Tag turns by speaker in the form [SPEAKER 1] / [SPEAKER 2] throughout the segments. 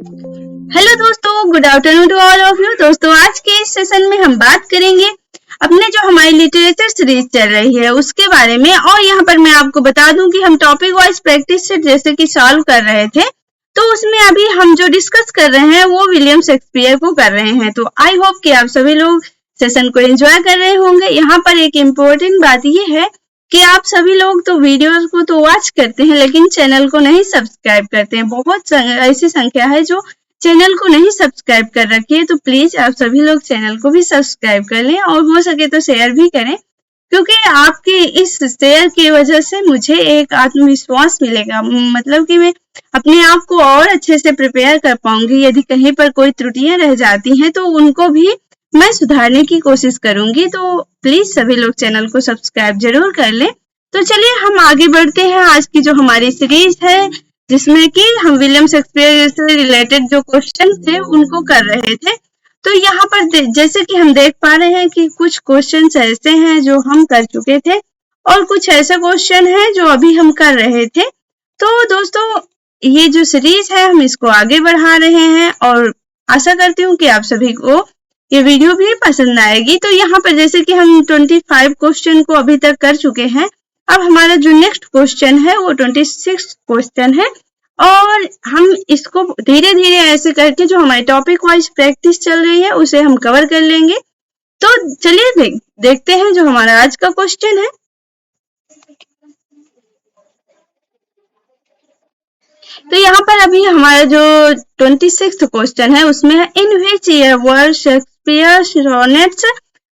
[SPEAKER 1] Hello दोस्तों, good afternoon to all of you. दोस्तों, आज के इस सेशन में हम बात करेंगे अपने जो हमारी लिटरेचर सीरीज चल रही है उसके बारे में। और यहाँ पर मैं आपको बता दूं कि हम टॉपिक वाइज प्रैक्टिस से जैसे कि सॉल्व कर रहे थे, तो उसमें अभी हम जो डिस्कस कर रहे हैं वो विलियम शेक्सपियर को कर रहे हैं। तो आई होप कि आप सभी लोग सेशन को एंजॉय कर रहे होंगे। यहाँ पर एक इम्पोर्टेंट बात ये है कि आप सभी लोग तो वीडियोस को तो वॉच करते हैं लेकिन चैनल को नहीं सब्सक्राइब करते हैं। बहुत ऐसी संख्या है जो चैनल को नहीं सब्सक्राइब कर रखी है, तो प्लीज आप सभी लोग चैनल को भी सब्सक्राइब कर लें और हो सके तो शेयर भी करें, क्योंकि आपके इस शेयर की वजह से मुझे एक आत्मविश्वास मिलेगा। मतलब कि मैं अपने आप को और अच्छे से प्रिपेयर कर पाऊंगी। यदि कहीं पर कोई त्रुटियां रह जाती हैं तो उनको भी मैं सुधारने की कोशिश करूंगी। तो प्लीज सभी लोग चैनल को सब्सक्राइब जरूर कर लें। तो चलिए हम आगे बढ़ते हैं। आज की जो हमारी सीरीज है जिसमें कि हम विलियम शेक्सपियर से रिलेटेड जो क्वेश्चन थे उनको कर रहे थे, तो यहाँ पर जैसे कि हम देख पा रहे हैं कि कुछ क्वेश्चन ऐसे हैं जो हम कर चुके थे और कुछ ऐसे क्वेश्चन हैं जो अभी हम कर रहे थे। तो दोस्तों, ये जो सीरीज है हम इसको आगे बढ़ा रहे हैं और आशा करती हूँ कि आप सभी को ये वीडियो भी पसंद आएगी। तो यहाँ पर जैसे कि हम 25 क्वेश्चन को अभी तक कर चुके हैं, अब हमारा जो नेक्स्ट क्वेश्चन है वो 26 क्वेश्चन है और हम इसको धीरे धीरे ऐसे करके जो हमारे टॉपिक वाइज प्रैक्टिस चल रही है उसे हम कवर कर लेंगे। तो चलिए देखते हैं जो हमारा आज का क्वेश्चन है। तो यहाँ पर अभी हमारा जो 26th क्वेश्चन है उसमें है in which year were Shakespeare sonnets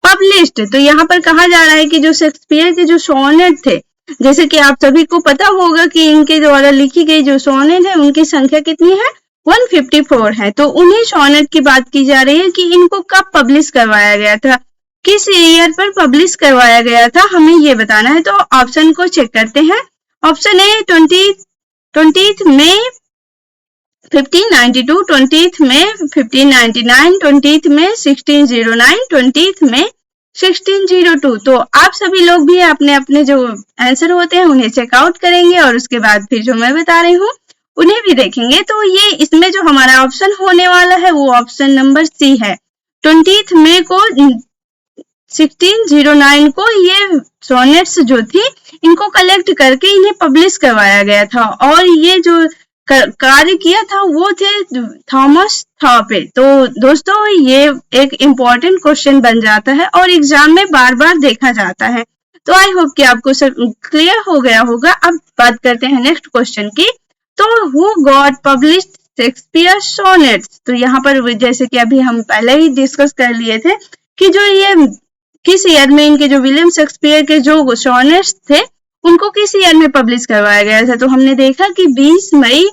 [SPEAKER 1] published. तो यहाँ पर कहा जा रहा है कि जो शेक्सपियर के जो सोनेट थे, जैसे कि आप सभी को पता होगा कि इनके द्वारा लिखी गई जो सोनेट है उनकी संख्या कितनी है, 154 है। तो उन्हीं सोनेट की बात की जा रही है कि इनको कब पब्लिश करवाया गया था, किस ईयर पर पब्लिश करवाया गया था, हमें ये बताना है। तो ऑप्शन को चेक करते हैं। Option A 20th May 1592, 20th May 1599, 20th May 1609, 20th May 1602। तो आप सभी लोग भी अपने अपने जो आंसर होते हैं उन्हें चेकआउट करेंगे और उसके बाद फिर जो मैं बता रही हूँ उन्हें भी देखेंगे। तो ये इसमें जो हमारा ऑप्शन होने वाला है वो ऑप्शन नंबर सी है। 20th May को 1609 को ये सोनेट्स जो थी इनको कलेक्ट करके इन्हें पब्लिश करवाया गया था और ये जो कार्य किया था वो थे थॉमस थॉर्पे। तो दोस्तों, ये एक इम्पोर्टेंट क्वेश्चन बन जाता है और एग्जाम में बार बार देखा जाता है। तो आई होप कि आपको क्लियर हो गया होगा। अब बात करते हैं नेक्स्ट क्वेश्चन की। तो who got published Shakespeare sonnets. तो यहाँ पर जैसे कि अभी हम पहले ही डिस्कस कर लिए थे कि जो ये किस ईयर में इनके जो विलियम शेक्सपियर के जो सोनेट्स थे उनको किस ईयर में पब्लिश करवाया गया था। तो हमने देखा कि 20 मई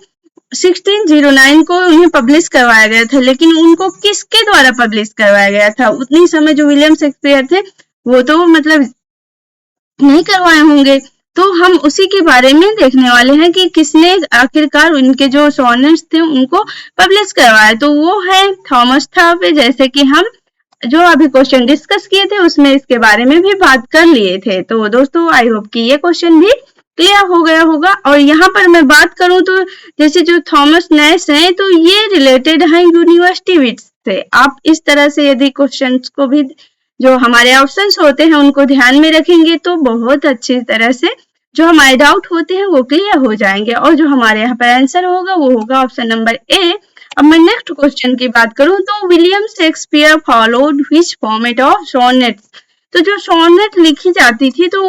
[SPEAKER 1] 1609 को उन्हें पब्लिश करवाया गया था, लेकिन उनको किसके द्वारा पब्लिश करवाया गया था। उतनी समय जो विलियम शेक्सपियर थे वो तो मतलब नहीं करवाए होंगे, तो हम उसी के बारे में देखने वाले हैं कि किसने आखिरकार उनके जो सोनेट्स थे उनको पब्लिश करवाया। तो वो है थॉमस थॉर्पे। जैसे कि हम जो अभी क्वेश्चन डिस्कस किए थे उसमें इसके बारे में भी बात कर लिए थे। तो दोस्तों, आई होप कि ये क्वेश्चन भी क्लियर हो गया होगा। और यहाँ पर मैं बात करूं तो जैसे जो थॉमस नैश हैं तो ये रिलेटेड हैं यूनिवर्सिटी विट्स से। आप इस तरह से यदि क्वेश्चंस को भी जो हमारे ऑप्शंस होते हैं उनको ध्यान में रखेंगे तो बहुत अच्छी तरह से जो हमारे डाउट होते हैं वो क्लियर हो जाएंगे और जो हमारे यहाँ पर आंसर होगा वो होगा ऑप्शन नंबर ए। अब मैं नेक्स्ट क्वेश्चन की बात करूं तो William Shakespeare followed which format of sonnets. तो जो सोनेट लिखी जाती थी तो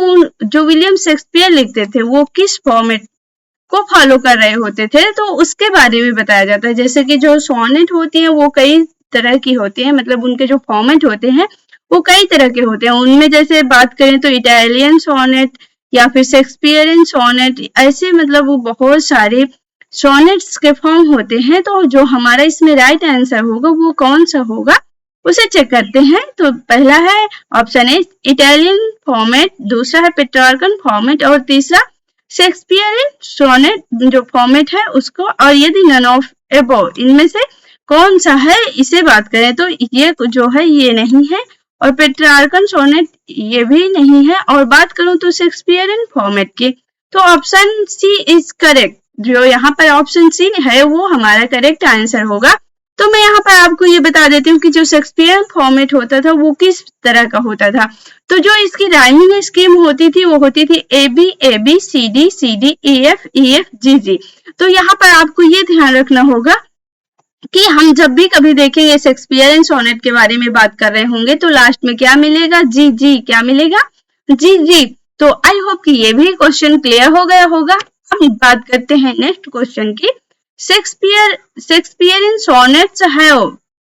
[SPEAKER 1] जो विलियम शेक्सपियर लिखते थे वो किस फॉर्मेट को फॉलो कर रहे होते थे, तो उसके बारे में बताया जाता है। जैसे कि जो सोनेट होती है वो कई तरह की होती है, मतलब उनके जो फॉर्मेट होते हैं वो कई तरह के होते हैं। उनमें जैसे बात करें तो इटालियन सोनेट या फिर शेक्सपियरियन सोनेट, ऐसे मतलब वो बहुत सारे सोनेट्स के फॉर्म होते हैं। तो जो हमारा इसमें राइट आंसर होगा वो कौन सा होगा उसे चेक करते हैं। तो पहला है ऑप्शन ए इटालियन फॉर्मेट, दूसरा है पेट्रार्कन फॉर्मेट और तीसरा शेक्सपियरियन सोनेट जो फॉर्मेट है उसको। और यदि नन ऑफ अबव इनमें से कौन सा है इसे बात करें तो ये जो है ये नहीं है और पेट्रार्कन सोनेट ये भी नहीं है। और बात करूं तो शेक्सपियरियन फॉर्मेट की तो ऑप्शन सी इज करेक्ट। जो यहाँ पर ऑप्शन सी है वो हमारा करेक्ट आंसर होगा। तो मैं यहाँ पर आपको ये बता देती हूँ कि जो शेक्सपियर फॉर्मेट होता था वो किस तरह का होता था। तो जो इसकी राइमिंग स्कीम होती थी वो होती थी A B C D E F G G. तो यहाँ पर आपको ये ध्यान रखना होगा कि हम जब भी कभी देखेंगे शेक्सपियर एंड सोनेट के बारे में बात कर रहे होंगे तो लास्ट में क्या मिलेगा, जी जी। क्या मिलेगा, जी जी। तो आई होप कि ये भी क्वेश्चन क्लियर हो गया होगा। अब बात करते हैं नेक्स्ट क्वेश्चन की। शेक्सपियर इन सोनेट्स है।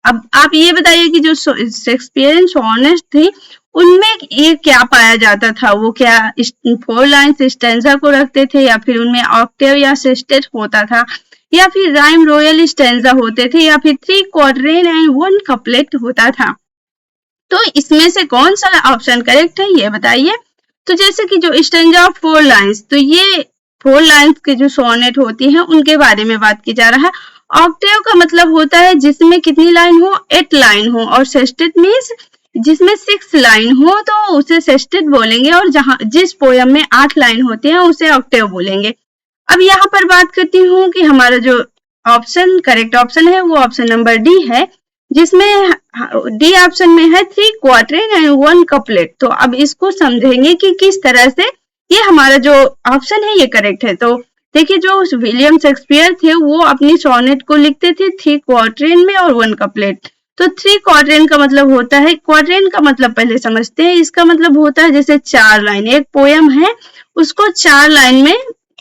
[SPEAKER 1] अब आप ये बताइए कि जो शेक्सपियर इन सोनेट्स थी उनमें ये क्या पाया जाता था, वो क्या 4 लाइन्स स्टैंजा को रखते थे या फिर उनमें ऑक्टेव या सेस्टेट होता था या फिर राइम रॉयल स्टैंजा होते थे या फिर 3 क्वाड्रेन एंड 1 कपलेट होता था। तो इसमें से कौन सा ऑप्शन करेक्ट है ये बताइए। तो जैसे कि जो स्टैंजा ऑफ 4 लाइन्स, तो ये 4 लाइन्स के जो सोनेट होती हैं उनके बारे में बात की जा रहा है। ऑक्टेव का मतलब होता है जिसमें कितनी लाइन हो, 8 लाइन हो, और सेस्टेट मीन्स जिसमें 6 लाइन हो तो उसे सेस्टेट बोलेंगे, और जहां जिस पोयम में 8 लाइन होती है उसे ऑक्टेव बोलेंगे। अब यहाँ पर बात करती हूँ कि हमारा जो ऑप्शन करेक्ट ऑप्शन है वो ऑप्शन नंबर डी है, जिसमें डी ऑप्शन में है 3 क्वाड्रेन एंड 1 कपलेट। तो अब इसको समझेंगे कि किस तरह से ये हमारा जो ऑप्शन है ये करेक्ट है। तो देखिए, जो विलियम शेक्सपियर थे वो अपनी सोनेट को लिखते थे 3 क्वाड्रेन में और 1 कपलेट। तो 3 क्वाड्रेन का मतलब होता है, क्वाड्रेन का मतलब पहले समझते हैं, इसका मतलब होता है जैसे 4 लाइन, एक पोयम है उसको 4 लाइन में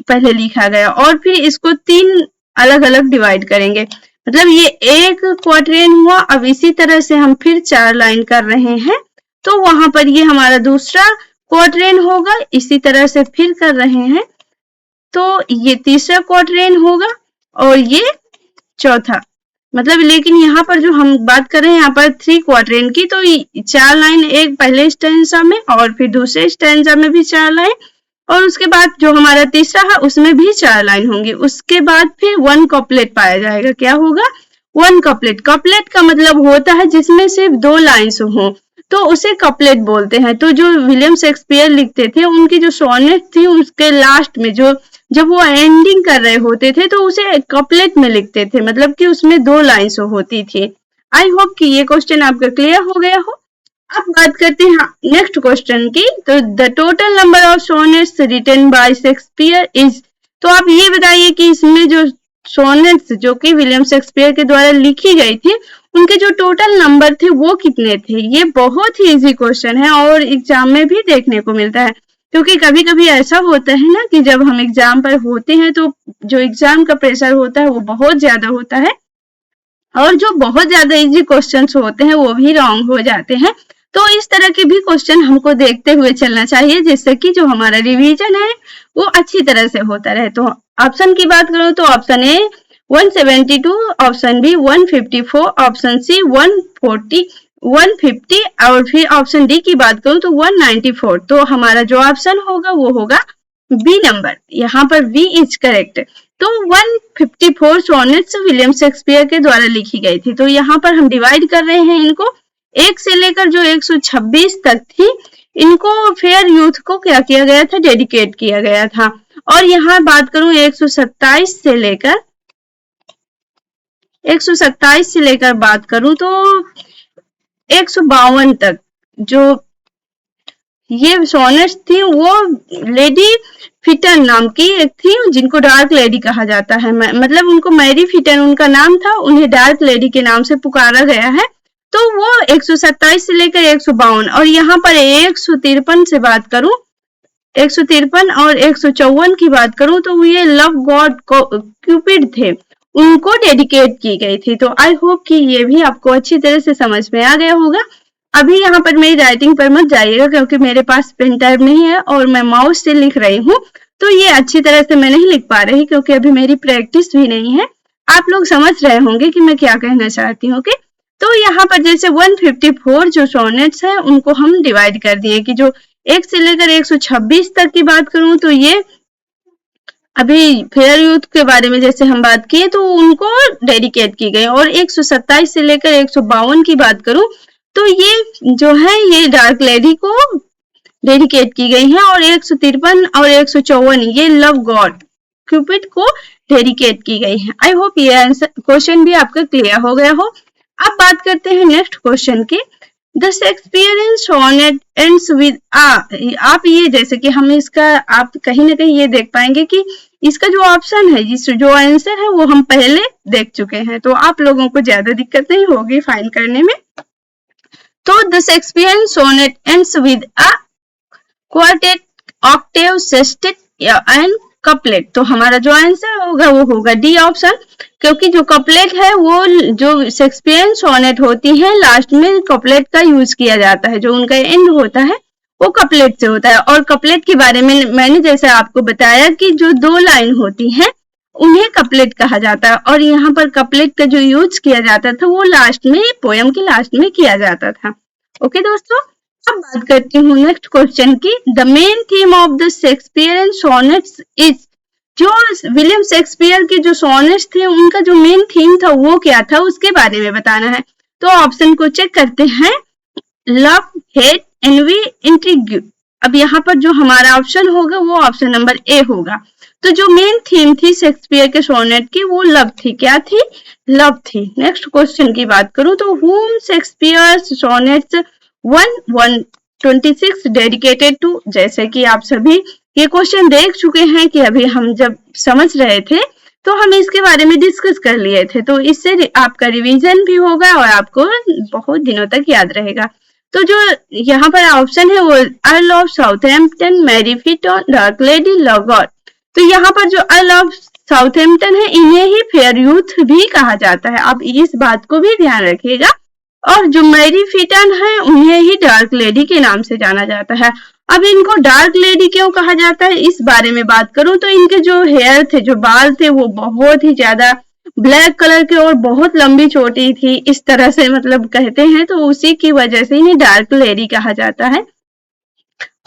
[SPEAKER 1] पहले लिखा गया और फिर इसको 3 अलग अलग डिवाइड करेंगे, मतलब ये एक क्वाड्रेन हुआ। अब इसी तरह से हम फिर 4 लाइन कर रहे हैं तो वहां पर ये हमारा दूसरा क्वाड्रेन होगा, इसी तरह से फिर कर रहे हैं तो ये तीसरा क्वाड्रेन होगा और ये चौथा, मतलब लेकिन यहाँ पर जो हम बात कर रहे हैं यहाँ पर 3 क्वाड्रेन की, तो 4 लाइन एक पहले स्टैंजा में और फिर दूसरे स्टैंजा में भी 4 लाइन, और उसके बाद जो हमारा तीसरा है उसमें भी 4 लाइन होंगी। उसके बाद फिर 1 कपलेट पाया जाएगा। क्या होगा, 1 कपलेट। कपलेट का मतलब होता है जिसमें सिर्फ 2 लाइन्स हो तो उसे कपलेट बोलते हैं। तो जो विलियम शेक्सपियर लिखते थे उनकी जो सोनेट थी उसके लास्ट में जो जब वो एंडिंग कर रहे होते थे तो उसे कपलेट में लिखते थे, मतलब कि उसमें 2 लाइन्स होती थी। आई होप कि ये क्वेश्चन आपका क्लियर हो गया हो। अब बात करते हैं नेक्स्ट क्वेश्चन की। तो the total number of sonnets written by Shakespeare is. तो आप ये बताइए कि इसमें जो सोनेट्स जो कि विलियम शेक्सपियर के द्वारा लिखी गई थी उनके जो टोटल नंबर थे वो कितने थे। ये बहुत ही इजी क्वेश्चन है और एग्जाम में भी देखने को मिलता है, क्योंकि कभी कभी ऐसा होता है ना कि जब हम एग्जाम पर होते हैं तो जो एग्जाम का प्रेशर होता है वो बहुत ज्यादा होता है और जो बहुत ज्यादा इजी क्वेश्चंस होते हैं वो भी रॉन्ग हो जाते हैं। तो इस तरह के भी क्वेश्चन हमको देखते हुए चलना चाहिए जिससे कि जो हमारा रिवीजन है वो अच्छी तरह से होता रहे। तो ऑप्शन की बात करूं तो option A 172, option B 154, option C 140, 150 और फिर ऑप्शन डी की बात करूं तो 194। तो हमारा जो ऑप्शन होगा वो होगा बी नंबर, यहाँ पर बी इज करेक्ट। तो 154 सोनेट्स विलियम शेक्सपियर के द्वारा लिखी गई थी। तो यहाँ पर हम डिवाइड कर रहे हैं इनको, 1 से लेकर जो 126 तक थी इनको फेयर यूथ को क्या किया गया था, डेडिकेट किया गया था। और यहाँ बात करूं 127 से लेकर बात करूं तो 152 तक जो ये सोनेट्स थी वो लेडी फिटन नाम की एक थी जिनको डार्क लेडी कहा जाता है, मतलब उनको मैरी फिटन उनका नाम था, उन्हें डार्क लेडी के नाम से पुकारा गया है। तो वो 127 से लेकर 152 और यहाँ पर 153 से बात करूं, 153 और 154 की बात करूं तो ये लव गॉड क्यूपिड थे, उनको डेडिकेट की गई थी। तो आई होप कि ये भी आपको अच्छी तरह से समझ में आ गया होगा। अभी यहाँ पर मेरी राइटिंग पर मत जाइएगा क्योंकि मेरे पास पेन टाइप नहीं है और मैं माउस से लिख रही हूँ, तो ये अच्छी तरह से मैं नहीं लिख पा रही क्योंकि अभी मेरी प्रैक्टिस भी नहीं है। आप लोग समझ रहे होंगे कि मैं क्या कहना चाहती हूँ। ओके, तो यहाँ पर जैसे 154 जो सोनेट्स है उनको हम डिवाइड कर दिए कि जो 1 से लेकर 126 तक की बात करूं तो ये अभी फेयर यूथ के बारे में जैसे हम बात किए तो उनको डेडिकेट की गई, और 127 से लेकर 152 की बात करूं तो ये जो है ये डार्क लेडी को डेडिकेट की गई है, और 153 और 154 ये लव गॉड क्यूपिड को डेडिकेट की गई है। आई होप ये आंसर क्वेश्चन भी आपका क्लियर हो गया हो। अब बात करते हैं नेक्स्ट क्वेश्चन की। The Shakespearean sonnet ends with आ। आप ये जैसे कि हम इसका आप कहीं ना कहीं ये देख पाएंगे कि इसका जो ऑप्शन है, जो आंसर है वो हम पहले देख चुके हैं, तो आप लोगों को ज्यादा दिक्कत नहीं होगी फाइंड करने में। तो the Shakespearean sonnet ends with a quartet, octave, sestet and couplet. तो हमारा जो आंसर होगा वो होगा डी ऑप्शन, क्योंकि जो कपलेट है वो जो शेक्सपियरियन सोनेट होती है लास्ट में कपलेट का यूज किया जाता है, जो उनका एंड होता है वो कपलेट से होता है। और कपलेट के बारे में मैंने जैसे आपको बताया कि जो 2 लाइन होती है उन्हें कपलेट कहा जाता है, और यहाँ पर कपलेट का जो यूज किया जाता था वो लास्ट में, पोयम के लास्ट में किया जाता था। ओके दोस्तों, अब बात करती हूँ नेक्स्ट क्वेश्चन की। The main theme of the Shakespearean sonnets is. जो विलियम शेक्सपियर के जो सोनेट्स थे उनका जो मेन थीम था वो क्या था, उसके बारे में बताना है। तो ऑप्शन को चेक करते हैं। Love, hate, envy, intrigue. अब यहाँ पर जो हमारा ऑप्शन होगा वो ऑप्शन नंबर ए होगा। तो जो मेन थीम थी शेक्सपियर के सोनेट की वो लव थी। क्या थी? लव थी। नेक्स्ट क्वेश्चन की बात करूं तो whom Shakespeare sonnets 126 dedicated to. जैसे कि आप सभी ये क्वेश्चन देख चुके हैं कि अभी हम जब समझ रहे थे तो हम इसके बारे में डिस्कस कर लिए थे, तो इससे आपका रिवीजन भी होगा और आपको बहुत दिनों तक याद रहेगा। तो जो यहाँ पर ऑप्शन है वो Earl of Southampton, Mary Fitton, dark lady, love god. तो यहाँ पर जो अर्ल ऑफ साउथहैम्पटन है इन्हें ही फेयर यूथ भी कहा जाता है, आप इस बात को भी ध्यान रखिएगा। और जो मैरी फिटन है उन्हें ही डार्क लेडी के नाम से जाना जाता है। अब इनको डार्क लेडी क्यों कहा जाता है इस बारे में बात करूं तो इनके जो हेयर थे, जो बाल थे वो बहुत ही ज्यादा ब्लैक कलर के और बहुत लंबी चोटी थी, इस तरह से मतलब कहते हैं, तो उसी की वजह से इन्हें डार्क लेडी कहा जाता है।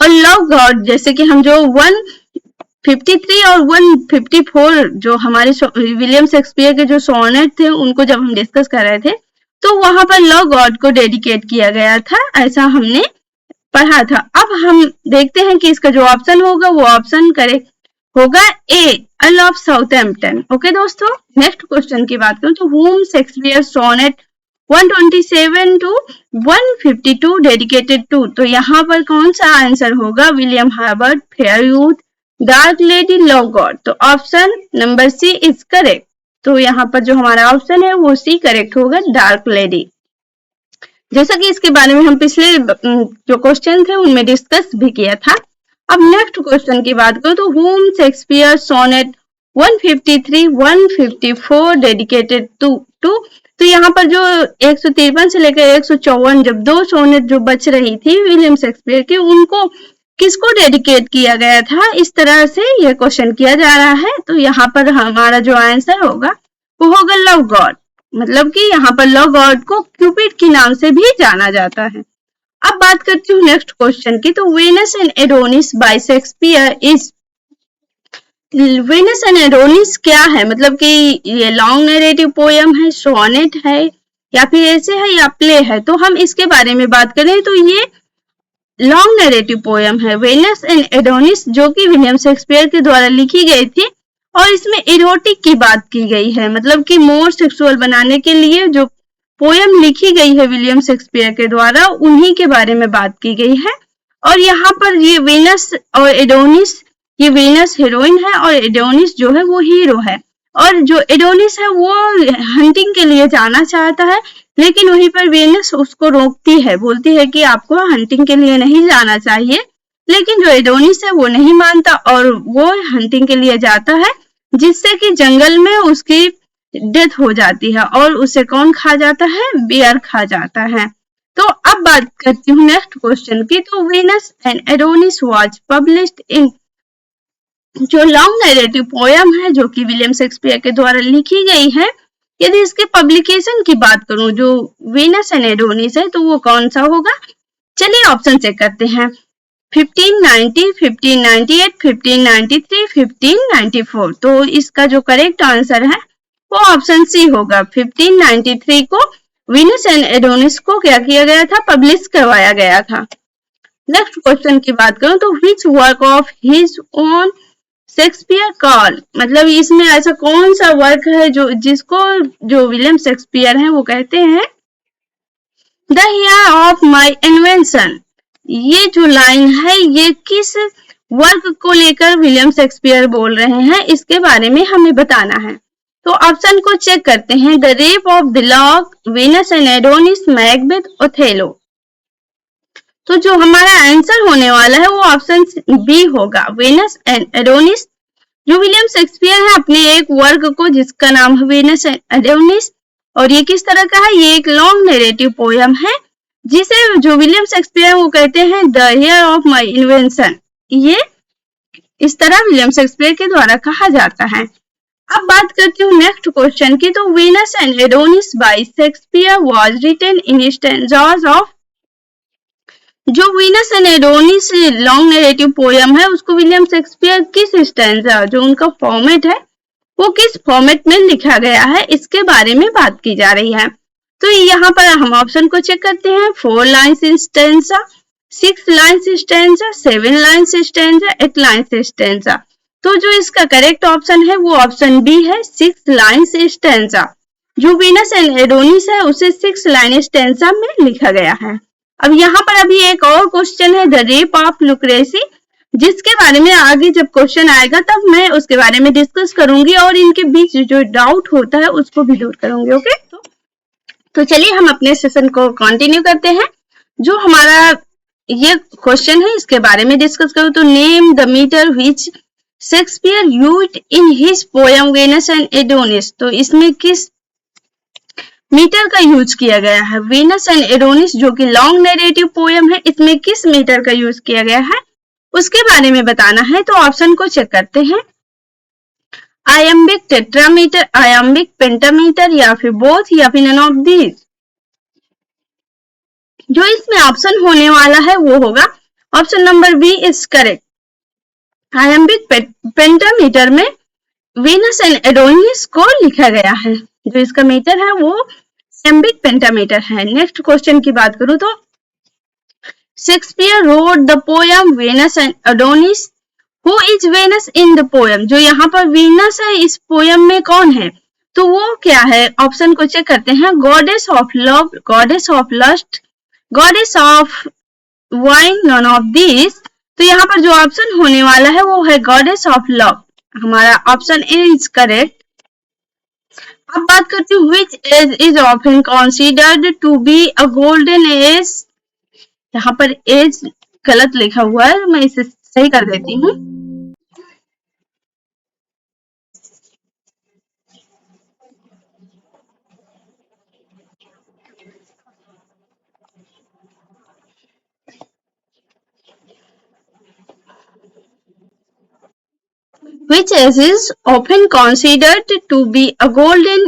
[SPEAKER 1] और लव गॉड, जैसे कि हम जो 153 और 154 जो हमारे विलियम शेक्सपियर के जो सोनेट थे उनको जब हम डिस्कस कर रहे थे तो वहां पर लव गॉड को डेडिकेट किया गया था, ऐसा हमने पढ़ा था। अब हम देखते हैं कि इसका जो ऑप्शन होगा वो ऑप्शन करेक्ट होगा A, Earl of Southampton. Okay दोस्तों, नेक्स्ट क्वेश्चन की बात करूं तो whom Shakespeare sonnet 127 to 152 dedicated to. तो यहाँ पर कौन सा आंसर होगा? William Herbert, fair youth, dark lady, love god. तो option number C is correct. तो यहाँ पर जो हमारा ऑप्शन है वो सी करेक्ट होगा, डार्क लेडी। जैसा कि इसके बारे में हम पिछले जो क्वेश्चन थे उनमें डिस्कस भी किया था। अब नेक्स्ट क्वेश्चन की बात करूं तो whom Shakespeare sonnet 153, 154 dedicated to. तो यहाँ पर जो 153 से लेकर 154 जब 2 सोनेट जो बच रही थी विलियम शेक्सपियर की, उनको किसको डेडिकेट किया गया था, इस तरह से यह क्वेश्चन किया जा रहा है। तो यहाँ पर हमारा जो आंसर होगा वो होगा लव गॉड, मतलब कि यहाँ पर लव गॉड को क्यूपिड के नाम से भी जाना जाता है। अब बात करती हूँ नेक्स्ट क्वेश्चन की। तो Venus and Adonis by Shakespeare is. Venus and Adonis क्या है, मतलब कि ये लॉन्ग नैरेटिव पोयम है, सोनेट है, या फिर ऐसे है या प्ले है। तो हम इसके बारे में बात करें तो ये लॉन्ग नैरेटिव पोयम है वेनस एंड एडोनिस, जो कि विलियम शेक्सपियर के द्वारा लिखी गई थी। और इसमें इरोटिक की बात की गई है, मतलब कि मोर सेक्सुअल बनाने के लिए जो पोयम लिखी गई है विलियम शेक्सपियर के द्वारा उन्हीं के बारे में बात की गई है। और यहाँ पर ये वेनस और एडोनिस, ये वेनस हीरोइन है और एडोनिस जो है वो हीरो है। और जो एडोनिस है वो हंटिंग के लिए जाना चाहता है, लेकिन वहीं पर वेनस उसको रोकती है, बोलती है कि आपको हंटिंग के लिए नहीं जाना चाहिए। लेकिन जो एडोनिस है वो नहीं मानता और वो हंटिंग के लिए जाता है, जिससे कि जंगल में उसकी डेथ हो जाती है और उसे कौन खा जाता है? बियर खा जाता है। तो अब बात करती हूँ नेक्स्ट क्वेश्चन की। तो Venus and Adonis was published in, जो लॉन्ग नैरेटिव पोयम है जो कि विलियम शेक्सपियर के द्वारा लिखी गई है, यदि इसके पब्लिकेशन की बात करूं जो वेनस एंड एडोनिस है तो वो कौन सा होगा? चलिए ऑप्शन चेक करते हैं। 1590, 1598, 1593, 1594। तो इसका जो करेक्ट आंसर है वो ऑप्शन सी होगा। 1593 को वेनस एंड एडोनिस को क्या किया गया था? पब्लिश करवाया गया था। नेक्स्ट क्वेश्चन की बात करूं तो which work of his own Shakespeare call, मतलब इसमें ऐसा कौन सा वर्क है जो विलियम शेक्सपियर हैं वो कहते हैं the year of my invention. ये जो लाइन है ये किस वर्क को लेकर विलियम शेक्सपियर बोल रहे हैं, इसके बारे में हमें बताना है। तो ऑप्शन को चेक करते हैं। The rape of the lock, Venus and Adonis, Macbeth, Othello. तो जो हमारा आंसर होने वाला है वो ऑप्शन बी होगा, वीनस एंड एडोनिस। जो विलियम शेक्सपियर है अपने एक वर्क को जिसका नाम है वीनस एंड एडोनिस, और ये किस तरह का है, ये एक लॉन्ग नैरेटिव पोयम है जिसे जो विलियम शेक्सपियर वो कहते हैं the year of my invention. ये इस तरह विलियम शेक्सपियर के द्वारा कहा जाता है। अब बात करती हूँ नेक्स्ट क्वेश्चन की। तो Venus and Adonis by Shakespeare was written in stanzas of. जो Venus and Adonis long narrative poem है उसको विलियम शेक्सपियर किस स्टैंजा, जो उनका फॉर्मेट है वो किस फॉर्मेट में लिखा गया है, इसके बारे में बात की जा रही है। तो यहाँ पर हम ऑप्शन को चेक करते हैं। 4 lines stanza, 6 lines stanza, 7 lines stanza, 8 lines stanza. तो जो इसका करेक्ट ऑप्शन है वो ऑप्शन बी है, 6 लाइन्स स्टैंजा। जो वीनस एंड एडोनिस है उसे 6 लाइन स्टैंजा में लिखा गया है। अब यहाँ पर अभी एक और क्वेश्चन है द रेप ऑफ लुक्रेसी, जिसके बारे में आगे जब क्वेश्चन आएगा तब मैं उसके बारे में डिस्कस करूंगी और इनके बीच जो डाउट होता है उसको भी दूर करूंगी। ओके, तो चलिए हम अपने सेशन को कंटिन्यू करते हैं। जो हमारा ये क्वेश्चन है इसके बारे में डिस्कस करूं तो name the metre which Shakespeare used in his poem Venus and Adonis. तो इसमें किस मीटर का यूज किया गया है, वीनस एंड एडोनिस जो कि लॉन्ग नैरेटिव पोयम है इसमें किस मीटर का यूज किया गया है उसके बारे में बताना है। तो ऑप्शन को चेक करते हैं। आयम्बिक टेट्रामीटर, आयम्बिक पेंटामीटर, या फिर बोथ, या फिर नन ऑफ दीज। जो इसमें ऑप्शन होने वाला है वो होगा option number B is correct. Iambic pentameter में वीनस एंड एडोनिस को लिखा गया है। जो इसका मीटर है वो आयम्बिक पेंटामीटर है। नेक्स्ट क्वेश्चन की बात करूं तो Shakespeare wrote the poem Venus and Adonis. Who is Venus in the poem. जो यहाँ पर वीनस है इस पोयम में कौन है, तो वो क्या है, ऑप्शन को चेक करते हैं। Goddess of love, goddess of lust, goddess of wine, none of this. तो यहाँ पर जो ऑप्शन होने वाला है वो है गॉडेस ऑफ लव। हमारा ऑप्शन ए इज करेक्ट। अब बात करती हूँ which age is often considered to be a golden age. यहाँ पर एज गलत लिखा हुआ है, मैं इसे सही कर देती हूँ। Which age is often considered to be a golden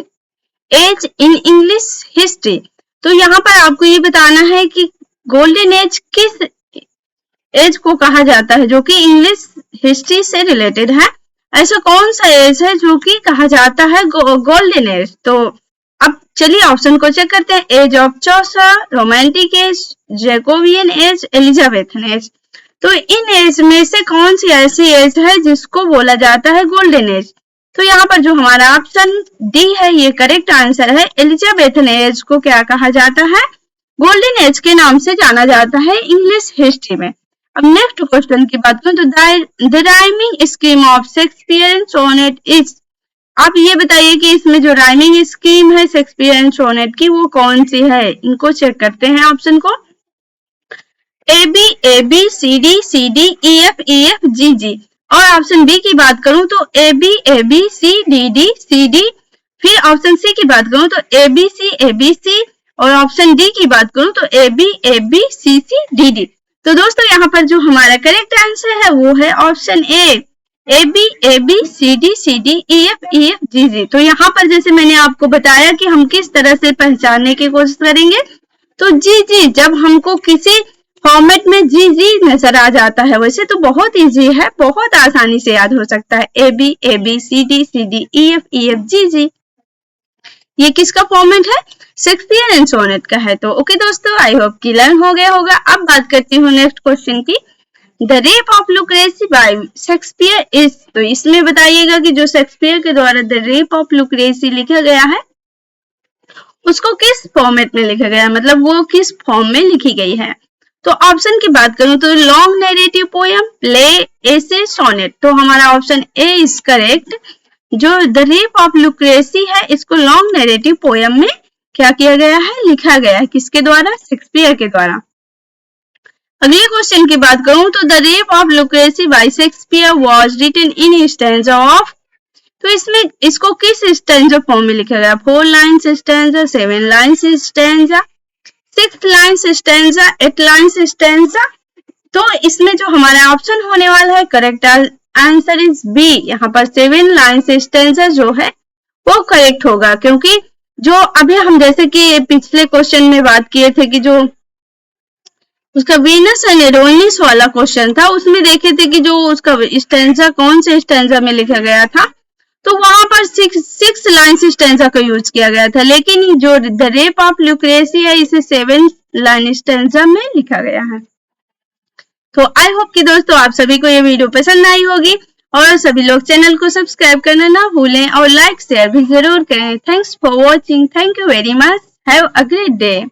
[SPEAKER 1] age in English history। तो यहाँ पर आपको ये बताना है कि गोल्डन एज किस एज को कहा जाता है जो कि इंग्लिश हिस्ट्री से रिलेटेड है। ऐसा कौन सा एज है जो कि कहा जाता है गोल्डन एज। तो अब चलिए ऑप्शन को चेक करते हैं। Age of Chaucer, romantic age, Jacobean age, Elizabethan age. तो इन एज में से कौन सी ऐसी एज है जिसको बोला जाता है गोल्डन एज। तो यहाँ पर जो हमारा ऑप्शन डी है ये करेक्ट आंसर है। एलिजाबेथन एज को क्या कहा जाता है, गोल्डन एज के नाम से जाना जाता है इंग्लिश हिस्ट्री में। अब नेक्स्ट क्वेश्चन की बात करूं तो the rhyming scheme of Shakespeare sonnet is. आप ये बताइए कि इसमें जो राइमिंग स्कीम है शेक्सपियर सोनेट की वो कौन सी है। इनको चेक करते हैं ऑप्शन को। A B C D E F G G. और ऑप्शन बी की बात करूं तो ए बी सी डी। फिर ऑप्शन सी की बात करूं तो ए बी सी। और ऑप्शन डी की बात करूं तो ए बी सी डी। तो दोस्तों यहाँ पर जो हमारा करेक्ट आंसर है वो है option A B C D E F G G. तो यहाँ पर जैसे मैंने आपको बताया कि हम किस तरह से पहचानने की कोशिश करेंगे, तो जी जी जब हमको किसी फॉर्मेट में जी जी नजर आ जाता है, वैसे तो बहुत इजी है, बहुत आसानी से याद हो सकता है। A B C D E F G G. ये किसका फॉर्मेट है, शेक्सपियर एंड सोनेट का है। तो ओके दोस्तों, आई होप कि लर्न हो गया होगा। अब बात करती हूँ नेक्स्ट क्वेश्चन की। The rape of Lucrece by Shakespeare is, तो इसमें बताइएगा कि जो शेक्सपियर के द्वारा द रेप ऑफ लुक्रेसी लिखा गया है उसको किस फॉर्मेट में लिखा गया है, मतलब वो किस फॉर्म में लिखी गई है। तो ऑप्शन की बात करूं तो लॉन्ग नैरेटिव पोएम, प्ले, एसे, सोनेट। तो हमारा ऑप्शन ए इज करेक्ट। जो द रेप ऑफ लुक्रेसी है इसको लॉन्ग नैरेटिव पोएम में क्या किया गया है, लिखा गया है। किसके द्वारा? शेक्सपियर के द्वारा। अगले क्वेश्चन की बात करूं तो the rape of Lucrece by Shakespeare was written in stanza of, तो इसमें इसको किस स्टैंजा फॉर्म में लिखा गया? 4 lines stanza, 7 lines stanza, 6 lines stanza, 8 lines stanza. तो इसमें जो हमारा ऑप्शन होने वाला है करेक्ट आंसर इज बी। यहाँ पर 7 लाइन्स स्टैंजा जो है वो करेक्ट होगा, क्योंकि जो अभी हम जैसे कि पिछले क्वेश्चन में बात किए थे कि जो उसका वीनस एंड एडोनिस वाला क्वेश्चन था उसमें देखे थे कि जो उसका स्टैंजा कौन से स्टैंजा में लिखा गया था, तो वहां पर 6 लाइन स्टैंजा का यूज किया गया था, लेकिन जो द रेप ऑफ लुक्रेसी है इसे 7 लाइन स्टैंजा में लिखा गया है। तो आई होप कि दोस्तों आप सभी को ये वीडियो पसंद आई होगी और सभी लोग चैनल को सब्सक्राइब करना ना भूलें और लाइक शेयर भी जरूर करें। Thanks for watching. Thank you very much. Have a great day.